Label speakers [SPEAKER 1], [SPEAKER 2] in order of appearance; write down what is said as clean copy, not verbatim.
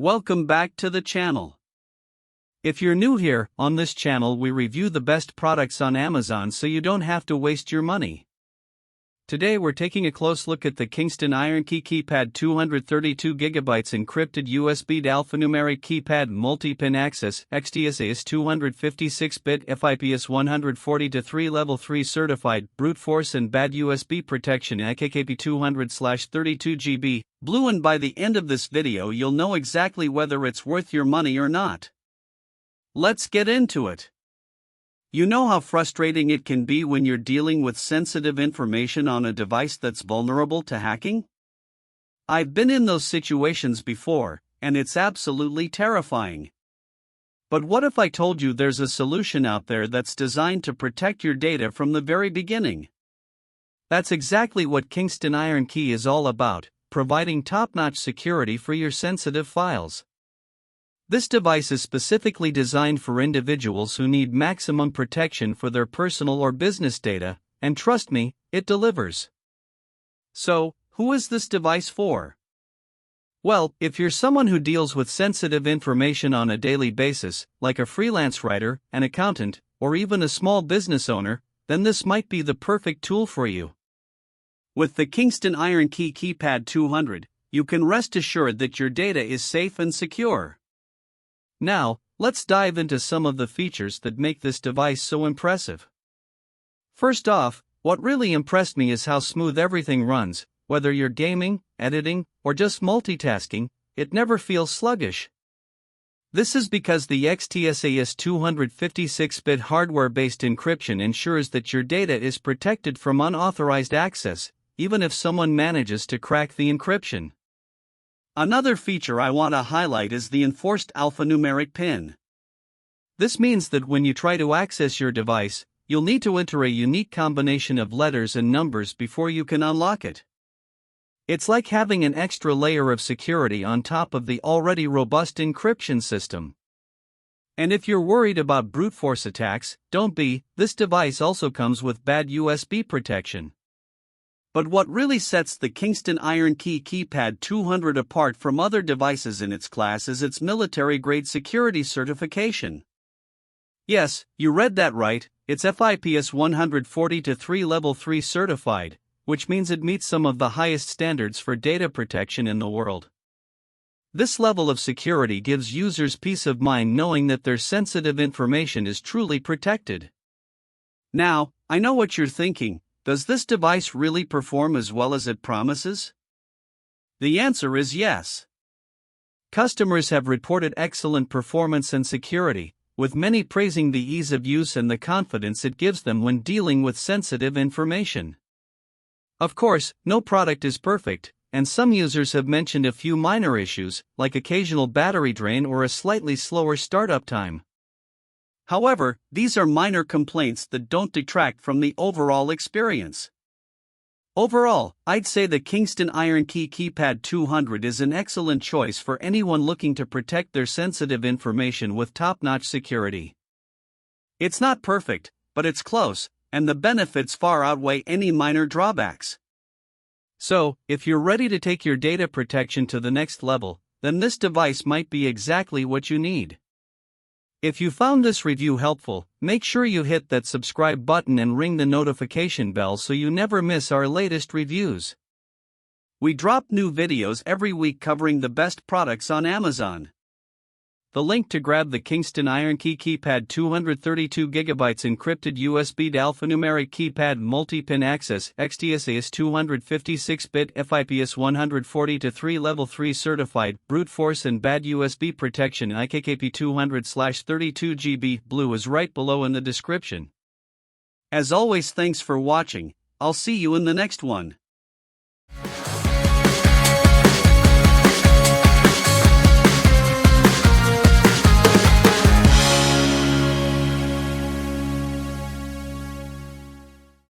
[SPEAKER 1] Welcome back to the channel. If you're new here, on this channel we review the best products on Amazon so you don't have to waste your money. Today we're taking a close look at the Kingston Ironkey Keypad 232GB encrypted USB alphanumeric keypad multi-pin access XTSA's 256-bit FIPS 140-3 level 3 certified brute force and bad USB protection IKKP 200/32GB blue, and by the end of this video you'll know exactly whether it's worth your money or not. Let's get into it. You know how frustrating it can be when you're dealing with sensitive information on a device that's vulnerable to hacking? I've been in those situations before, and it's absolutely terrifying. But what if I told you there's a solution out there that's designed to protect your data from the very beginning? That's exactly what Kingston Ironkey is all about, providing top-notch security for your sensitive files. This device is specifically designed for individuals who need maximum protection for their personal or business data, and trust me, it delivers. So, who is this device for? Well, if you're someone who deals with sensitive information on a daily basis, like a freelance writer, an accountant, or even a small business owner, then this might be the perfect tool for you. With the Kingston Ironkey Keypad 200, you can rest assured that your data is safe and secure. Now, let's dive into some of the features that make this device so impressive. First off, what really impressed me is how smooth everything runs. Whether you're gaming, editing, or just multitasking, it never feels sluggish. This is because the XTSA's 256-bit hardware-based encryption ensures that your data is protected from unauthorized access, even if someone manages to crack the encryption. Another feature I want to highlight is the enforced alphanumeric PIN. This means that when you try to access your device, you'll need to enter a unique combination of letters and numbers before you can unlock it. It's like having an extra layer of security on top of the already robust encryption system. And if you're worried about brute force attacks, don't be. This device also comes with bad USB protection. But what really sets the Kingston Ironkey Keypad 200 apart from other devices in its class is its military-grade security certification. Yes, you read that right, it's FIPS 140-3 level 3 certified, which means it meets some of the highest standards for data protection in the world. This level of security gives users peace of mind knowing that their sensitive information is truly protected. Now, I know what you're thinking. Does this device really perform as well as it promises? The answer is yes. Customers have reported excellent performance and security, with many praising the ease of use and the confidence it gives them when dealing with sensitive information. Of course, no product is perfect, and some users have mentioned a few minor issues, like occasional battery drain or a slightly slower startup time. However, these are minor complaints that don't detract from the overall experience. Overall, I'd say the Kingston Ironkey Keypad 200 is an excellent choice for anyone looking to protect their sensitive information with top-notch security. It's not perfect, but it's close, and the benefits far outweigh any minor drawbacks. So, if you're ready to take your data protection to the next level, then this device might be exactly what you need. If you found this review helpful, make sure you hit that subscribe button and ring the notification bell so you never miss our latest reviews. We drop new videos every week covering the best products on Amazon. The link to grab the Kingston Ironkey Keypad 232GB encrypted USB alphanumeric keypad multi-pin access XTSA's 256-bit FIPS 140-3 level 3 certified brute force and bad USB protection IKKP 200/32GB blue is right below in the description. As always, thanks for watching. I'll see you in the next one.